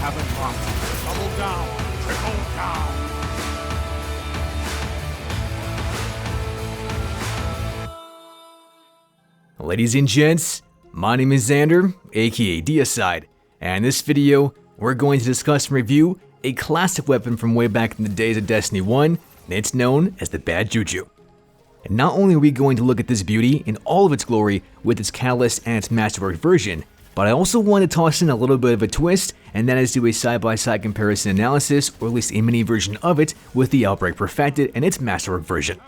haven't lost. Double down. Triple down. Ladies and gents, my name is Xander, aka Deislayers, and in this video, we're going to discuss and review a classic weapon from way back in the days of Destiny 1, and it's known as the Bad Juju. And not only are we going to look at this beauty in all of its glory with its catalyst and its masterwork version, but I also want to toss in a little bit of a twist, and that is do a side-by-side comparison analysis, or at least a mini version of it, with the Outbreak Perfected and its masterwork version.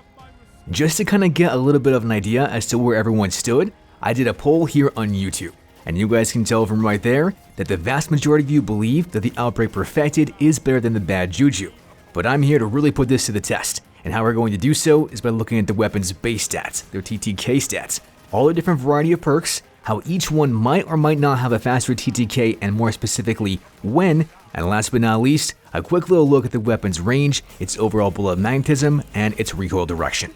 Just to kind of get a little bit of an idea as to where everyone stood, I did a poll here on YouTube, and you guys can tell from right there that the vast majority of you believe that the Outbreak Perfected is better than the Bad Juju. But I'm here to really put this to the test, and how we're going to do so is by looking at the weapon's base stats, their TTK stats, all the different variety of perks, how each one might or might not have a faster TTK, and more specifically, when, and last but not least, a quick little look at the weapon's range, its overall bullet magnetism, and its recoil direction.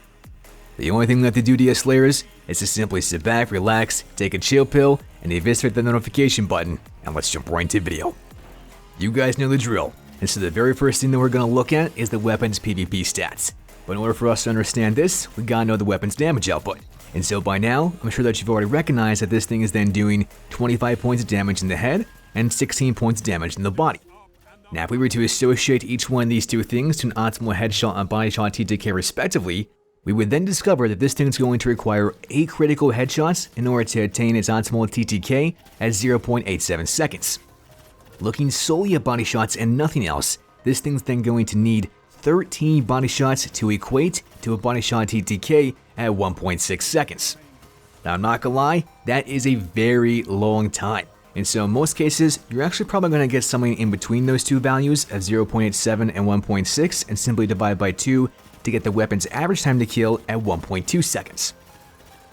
The only thing we have to do, Deislayers, is to simply sit back, relax, take a chill pill, and eviscerate the notification button, and let's jump right into the video. You guys know the drill, and so the very first thing that we're going to look at is the weapon's PvP stats. But in order for us to understand this, we gotta know the weapon's damage output. And so by now, I'm sure that you've already recognized that this thing is then doing 25 points of damage in the head, and 16 points of damage in the body. Now if we were to associate each one of these two things to an optimal headshot and body shot TTK respectively, we would then discover that this thing is going to require 8 critical headshots in order to attain its optimal TTK at 0.87 seconds. Looking solely at body shots and nothing else, this thing's then going to need 13 body shots to equate to a body shot TTK at 1.6 seconds. Now I'm not gonna lie, that is a very long time. And so in most cases, you're actually probably going to get something in between those two values of 0.87 and 1.6 and simply divide by 2 to get the weapon's average time to kill at 1.2 seconds.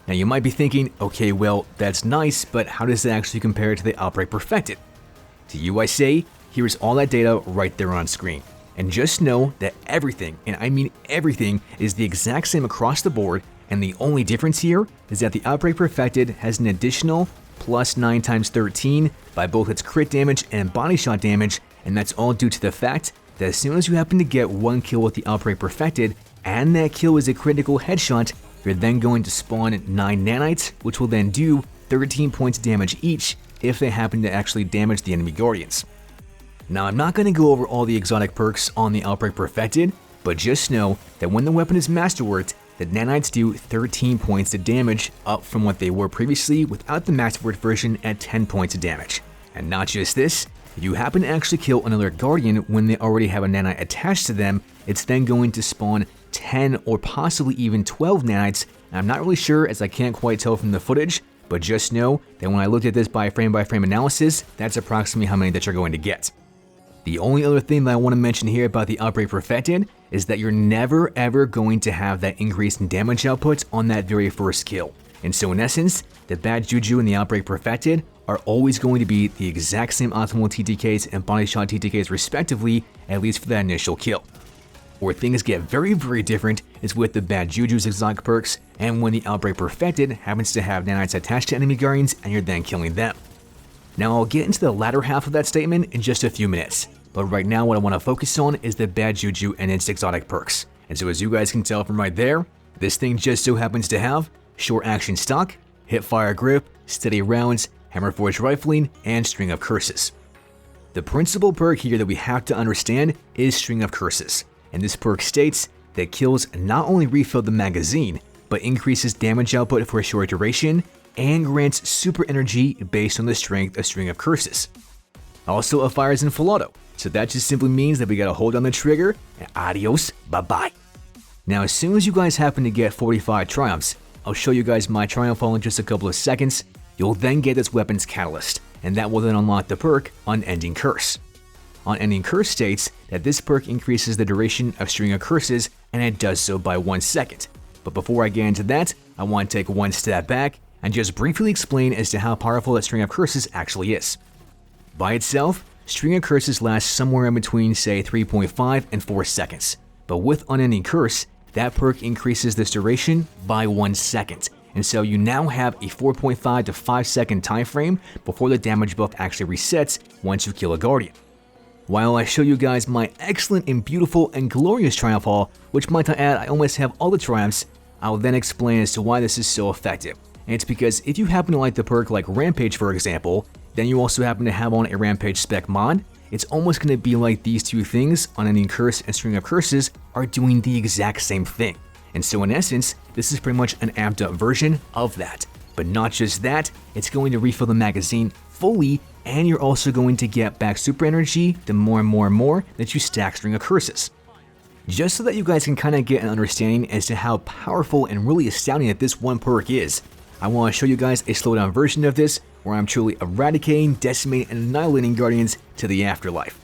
Now you might be thinking, okay, well, that's nice, but how does it actually compare to the Outbreak Perfected? To you I say, here's all that data right there on screen. And just know that everything, and I mean everything, is the exact same across the board, and the only difference here is that the Outbreak Perfected has an additional plus 9 times 13 by both its crit damage and body shot damage, and that's all due to the fact that as soon as you happen to get one kill with the Outbreak Perfected, and that kill is a critical headshot, you're then going to spawn 9 nanites, which will then do 13 points damage each if they happen to actually damage the enemy guardians. Now I'm not going to go over all the exotic perks on the Outbreak Perfected, but just know that when the weapon is masterworked, the nanites do 13 points of damage, up from what they were previously without the masterworked version at 10 points of damage. And not just this, if you happen to actually kill another guardian when they already have a nanite attached to them, it's then going to spawn 10 or possibly even 12 nanites. And I'm not really sure, as I can't quite tell from the footage, but just know that when I looked at this by frame analysis, that's approximately how many that you're going to get. The only other thing that I want to mention here about the Outbreak Perfected is that you're never ever going to have that increase in damage output on that very first kill. And so in essence, the Bad Juju and the Outbreak Perfected are always going to be the exact same optimal TTKs and body shot TTKs respectively, at least for that initial kill. Where things get very different is with the Bad Juju's exotic perks, and when the Outbreak Perfected happens to have nanites attached to enemy guardians and you're then killing them. Now I'll get into the latter half of that statement in just a few minutes, but right now what I want to focus on is the Bad Juju and its exotic perks. And so as you guys can tell from right there, this thing just so happens to have short action stock, hip fire grip, steady rounds, hammer forged rifling, and string of curses. The principal perk here that we have to understand is string of curses, and this perk states that kills not only refill the magazine, but increases damage output for a short duration and grants super energy based on the strength of string of curses. Also, it fires in full auto, so that just simply means that we gotta hold on the trigger and adios, bye-bye. Now as soon as you guys happen to get 45 triumphs, I'll show you guys my triumph all in just a couple of seconds. You'll then get this weapon's catalyst, and that will then unlock the perk Unending Curse. Unending Curse states that this perk increases the duration of string of curses, and it does so by 1 second. But before I get into that, I want to take one step back and just briefly explain as to how powerful that string of curses actually is. By itself, string of curses lasts somewhere in between say 3.5 and 4 seconds, but with Unending Curse, that perk increases this duration by 1 second, and so you now have a 4.5 to 5 second time frame before the damage buff actually resets once you kill a guardian. while I show you guys my excellent and beautiful and glorious triumph haul, which might I add I almost have all the triumphs, I'll then explain as to why this is so effective. And it's because if you happen to like the perk like Rampage for example, then you also happen to have on a Rampage spec mod, it's almost going to be like these two things on an curse and string of curses are doing the exact same thing. And so in essence, this is pretty much an amped up version of that. But not just that, it's going to refill the magazine fully, and you're also going to get back super energy the more and more that you stack string of curses. Just so that you guys can kind of get an understanding as to how powerful and really astounding that this one perk is, I want to show you guys a slowdown version of this where I'm truly eradicating, decimating, and annihilating guardians to the afterlife.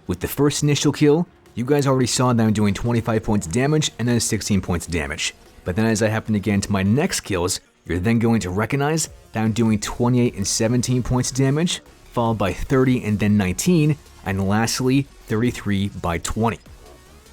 With the first initial kill, you guys already saw that I'm doing 25 points damage and then 16 points damage. But then as I happen to get into my next kills, you're then going to recognize that I'm doing 28 and 17 points damage, followed by 30 and then 19, and lastly 33 by 20.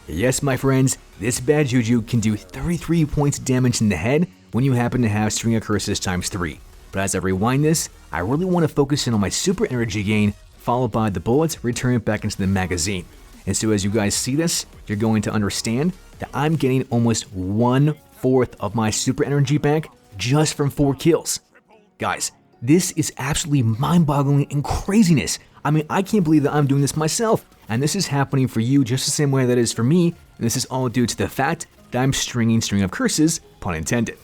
Yes, my friends, this bad Juju can do 33 points damage in the head when you happen to have string of curses times 3. But as I rewind this, I really want to focus in on my super energy gain, followed by the bullets returning back into the magazine. And so as you guys see this, you're going to understand that I'm getting almost 1/4 of my super energy back just from 4 kills. Guys, this is absolutely mind-boggling and craziness. I mean, I can't believe that I'm doing this myself, and this is happening for you just the same way that it is for me, and this is all due to the fact that I'm stringing string of curses, pun intended.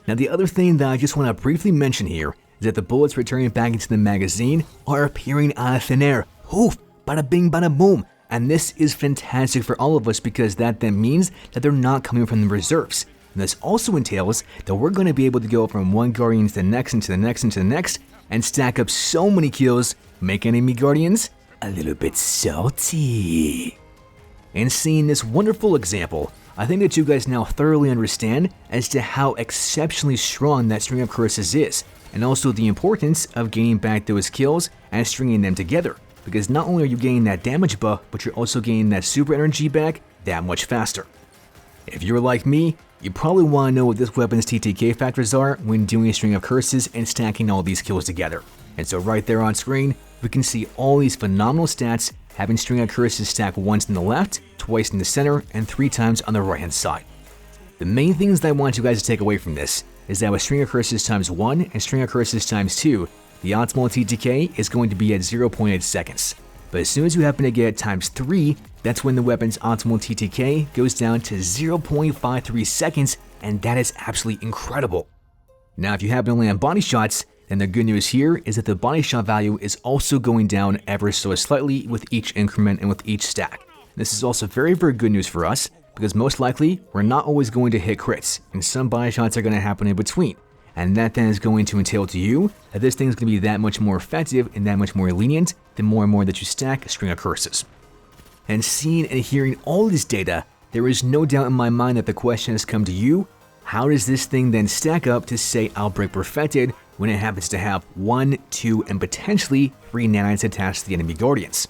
Now the other thing that I just want to briefly mention here is that the bullets returning back into the magazine are appearing out of thin air. Oof, bada bing bada boom. And this is fantastic for all of us because that then means that they're not coming from the reserves. And this also entails that we're going to be able to go from one guardian to the next and to the next and to the next and stack up so many kills, make enemy guardians a little bit salty. And seeing this wonderful example, I think that you guys now thoroughly understand as to how exceptionally strong that string of curses is, and also the importance of gaining back those kills and stringing them together. Because not only are you getting that damage buff, but you're also getting that super energy back that much faster. If you're like me, you probably want to know what this weapon's TTK factors are when doing a string of curses and stacking all these kills together. And so right there on screen, we can see all these phenomenal stats having string of curses stacked once in the left, twice in the center, and 3 times on the right hand side. The main things that I want you guys to take away from this is that with string of curses times 1 and string of curses times 2, the optimal TTK is going to be at 0.8 seconds. But as soon as you happen to get it times 3, that's when the weapon's optimal TTK goes down to 0.53 seconds, and that is absolutely incredible. Now if you happen to land body shots, then the good news here is that the body shot value is also going down ever so slightly with each increment and with each stack. This is also very good news for us, because most likely we're not always going to hit crits, and some body shots are going to happen in between. And that then is going to entail to you that this thing is going to be that much more effective and that much more lenient the more and more that you stack a string of curses. And seeing and hearing all this data, there is no doubt in my mind that the question has come to you: how does this thing then stack up to say Outbreak Perfected when it happens to have 1, 2, and potentially 3 nanites attached to the enemy guardians?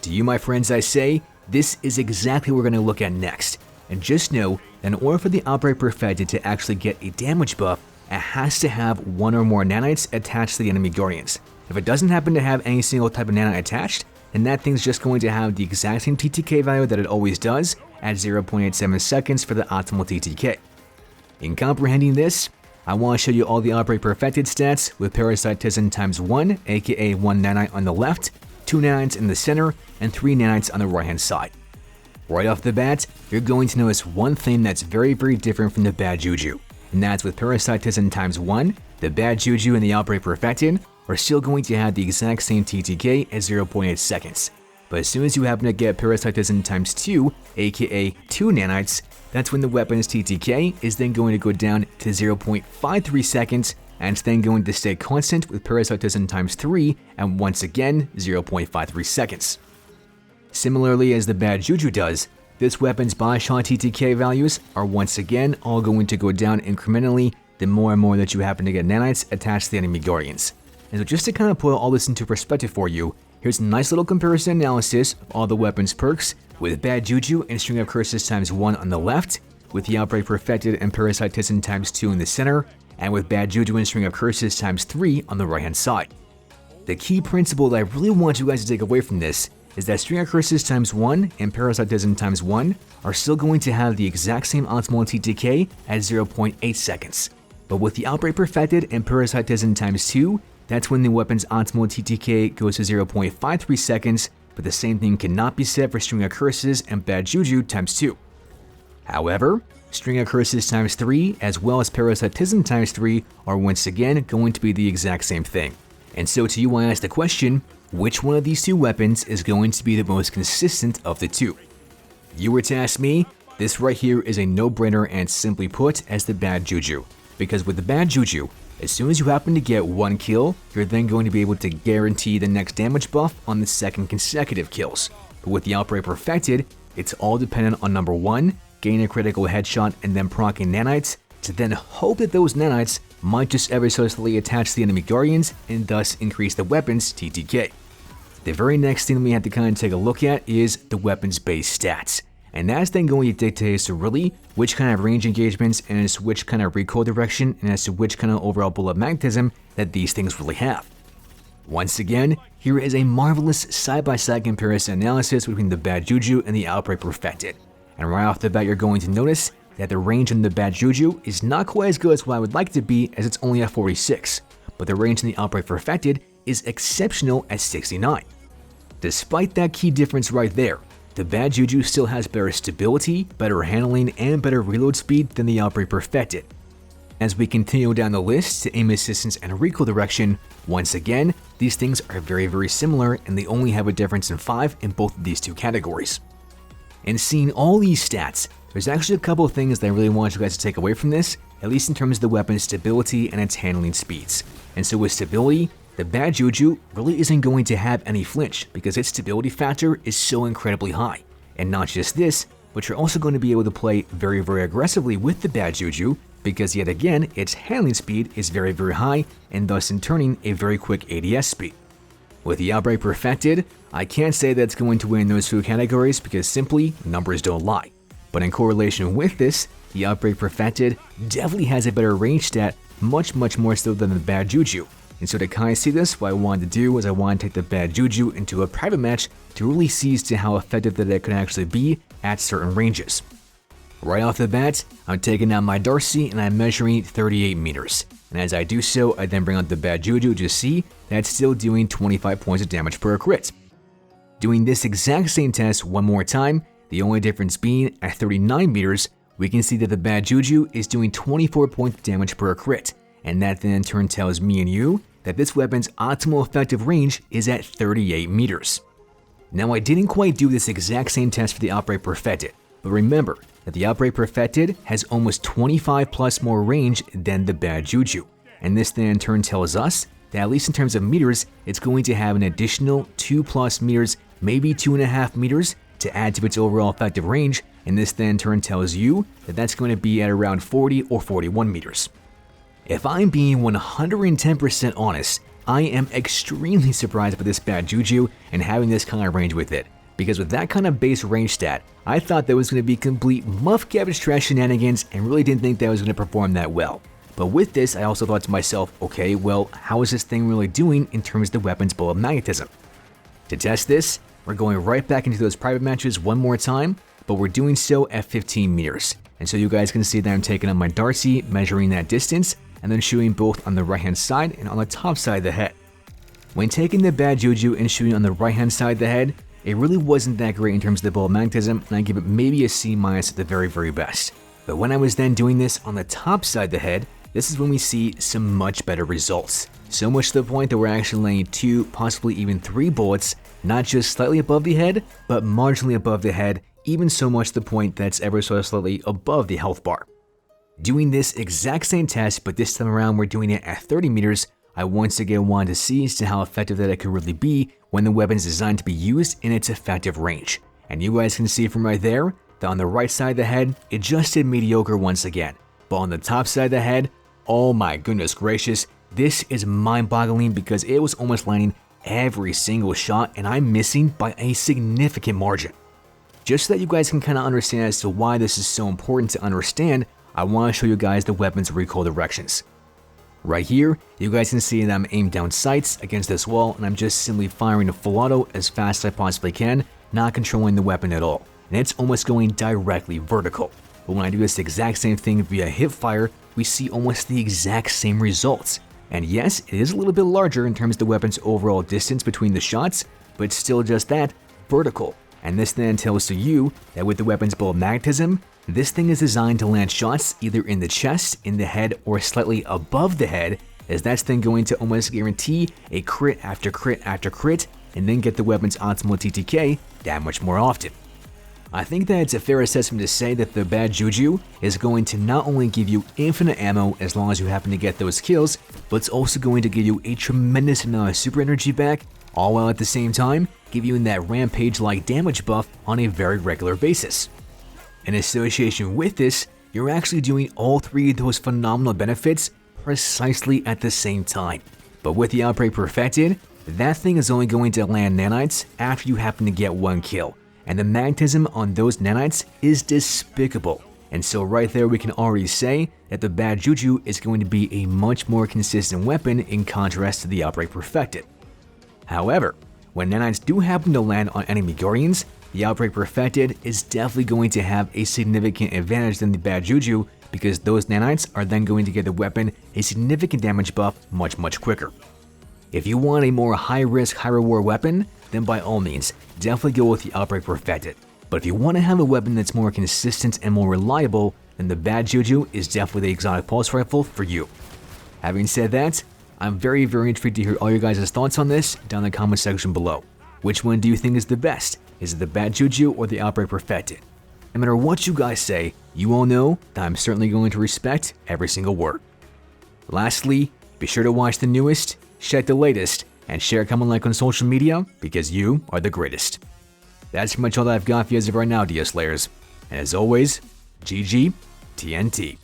To you, my friends, I say, this is exactly what we're going to look at next. And just know that in order for the Outbreak Perfected to actually get a damage buff, it has to have 1 or more nanites attached to the enemy guardians. If it doesn't happen to have any single type of nanite attached, then that thing's just going to have the exact same TTK value that it always does at 0.87 seconds for the optimal TTK. In comprehending this, I want to show you all the Outbreak Perfected stats with Parasitism times 1, aka 1 nanite on the left, 2 nanites in the center, and 3 nanites on the right hand side. Right off the bat, you're going to notice one thing that's very different from the bad Juju. And that's with Parasitism times 1, the bad Juju and the Outbreak Perfected are still going to have the exact same TTK at 0.8 seconds. But as soon as you happen to get Parasitism times 2, aka 2 nanites, that's when the weapon's TTK is then going to go down to 0.53 seconds, and it's then going to stay constant with Parasitism times 3, and once again 0.53 seconds. Similarly as the bad Juju does, this weapon's body shot TTK values are once again all going to go down incrementally the more and more that you happen to get nanites attached to the enemy guardians. And so just to kind of put all this into perspective for you, here's a nice little comparison analysis of all the weapons perks with bad Juju and string of curses times 1 on the left, with the Outbreak Perfected and Parasitism times 2 in the center, and with bad Juju and string of curses times 3 on the right hand side. The key principle that I really want you guys to take away from this is that String of Curses times 1 and Parasitism times 1 are still going to have the exact same optimal TTK at 0.8 seconds. But with the Outbreak Perfected and Parasitism times 2, that's when the weapon's optimal TTK goes to 0.53 seconds, but the same thing cannot be said for String of Curses and Bad Juju times 2. However, String of Curses times 3 as well as Parasitism times 3 are once again going to be the exact same thing. And so to you I ask the question, which one of these two weapons is going to be the most consistent of the two? If you were to ask me, this right here is a no-brainer and simply put as the Bad Juju. Because with the Bad Juju, as soon as you happen to get one kill, you're then going to be able to guarantee the next damage buff on the second consecutive kills. But with the Outbreak Perfected, it's all dependent on number 1, getting a critical headshot and then proccing nanites, to then hope that those nanites might just ever so slightly attach to the enemy guardians and thus increase the weapon's TTK. The very next thing we have to kind of take a look at is the weapon's base stats. And that's then going to dictate as to really which kind of range engagements and as to which kind of recoil direction and as to which kind of overall bullet magnetism that these things really have. Once again, here is a marvelous side-by-side comparison analysis between the Bad Juju and the Outbreak Perfected. And right off the bat you're going to notice that the range in the Bad Juju is not quite as good as what I would like it to be, as it's only at 46, but the range in the Outbreak Perfected is exceptional at 69. Despite that key difference right there, the Bad Juju still has better stability, better handling, and better reload speed than the Outbreak Perfected. As we continue down the list to aim assistance and recoil direction, once again, these things are very similar and they only have a difference in 5 in both of these two categories. And seeing all these stats, there's actually a couple of things that I really want you guys to take away from this, at least in terms of the weapon's stability and its handling speeds. And so with stability, the Bad Juju really isn't going to have any flinch because its stability factor is so incredibly high. And not just this, but you're also going to be able to play very aggressively with the Bad Juju because yet again, its handling speed is very high and thus in turning a very quick ADS speed. With the Outbreak Perfected, I can't say that it's going to win those two categories because simply numbers don't lie. But in correlation with this, the Outbreak Perfected definitely has a better range stat, much more so than the Bad Juju. And so to kind of see this, what I wanted to do was I wanted to take the Bad Juju into a private match to really see as to how effective that it could actually be at certain ranges. Right off the bat, I'm taking out my Darcy and I'm measuring 38 meters. And as I do so, I then bring out the Bad Juju to see that it's still doing 25 points of damage per crit. Doing this exact same test one more time, the only difference being at 39 meters, we can see that the Bad Juju is doing 24 points of damage per crit. And that then in turn tells me and you that this weapon's optimal effective range is at 38 meters. Now I didn't quite do this exact same test for the Outbreak Perfected, but remember that the Outbreak Perfected has almost 25 plus more range than the Bad Juju, and this then in turn tells us that at least in terms of meters, it's going to have an additional 2+ meters, maybe 2.5 meters to add to its overall effective range, and this then in turn tells you that that's going to be at around 40 or 41 meters. If I'm being 110% honest, I am extremely surprised by this Bad Juju and having this kind of range with it, because with that kind of base range stat, I thought that was going to be complete muff cabbage trash shenanigans and really didn't think that was going to perform that well. But with this, I also thought to myself, okay, well, how is this thing really doing in terms of the weapon's bullet magnetism? To test this, we're going right back into those private matches one more time, but we're doing so at 15 meters. And so you guys can see that I'm taking on my Darcy, measuring that distance, and then shooting both on the right hand side and on the top side of the head. When taking the Bad Juju and shooting on the right hand side of the head, it really wasn't that great in terms of the bullet magnetism, and I give it maybe a C- at the very best. But when I was then doing this on the top side of the head, this is when we see some much better results. So much to the point that we're actually laying 2, possibly even 3 bullets, not just slightly above the head, but marginally above the head, even so much to the point that it's ever so slightly above the health bar. Doing this exact same test, but this time around we're doing it at 30 meters, I once again wanted to see as to how effective that it could really be when the weapon is designed to be used in its effective range. And you guys can see from right there that on the right side of the head, it just did mediocre once again. But on the top side of the head, oh my goodness gracious, this is mind-boggling because it was almost landing every single shot and I'm missing by a significant margin. Just so that you guys can kind of understand as to why this is so important to understand, I want to show you guys the weapon's recoil directions. Right here, you guys can see that I'm aimed down sights against this wall and I'm just simply firing a full auto as fast as I possibly can, not controlling the weapon at all. And it's almost going directly vertical. But when I do this exact same thing via hip fire, we see almost the exact same results. And yes, it is a little bit larger in terms of the weapon's overall distance between the shots, but it's still just that, vertical. And this then tells to you that with the weapon's bullet magnetism, this thing is designed to land shots either in the chest, in the head, or slightly above the head, as that's then going to almost guarantee a crit after crit after crit, and then get the weapon's optimal TTK that much more often. I think that it's a fair assessment to say that the bad Juju is going to not only give you infinite ammo as long as you happen to get those kills, but it's also going to give you a tremendous amount of super energy back, all while at the same time give you that rampage-like damage buff on a very regular basis. In association with this, you're actually doing all three of those phenomenal benefits precisely at the same time. But with the Outbreak Perfected, that thing is only going to land nanites after you happen to get one kill, and the magnetism on those nanites is despicable. And so right there we can already say that the bad Juju is going to be a much more consistent weapon in contrast to the Outbreak Perfected. However, when nanites do happen to land on enemy guardians, the Outbreak Perfected is definitely going to have a significant advantage than the bad Juju, because those nanites are then going to give the weapon a significant damage buff much quicker. If you want a more high risk, high reward weapon, then by all means, definitely go with the Outbreak Perfected. But if you want to have a weapon that's more consistent and more reliable, then the bad Juju is definitely the exotic pulse rifle for you. Having said that, I'm very intrigued to hear all your guys' thoughts on this down in the comment section below. Which one do you think is the best? Is it the bad Juju or the Outbreak Perfected? No matter what you guys say, you all know that I'm certainly going to respect every single word. Lastly, be sure to watch the newest, check the latest, and share, comment, like on social media because you are the greatest. That's pretty much all that I've got for you as of right now, Deislayers. And as always, GG TNT.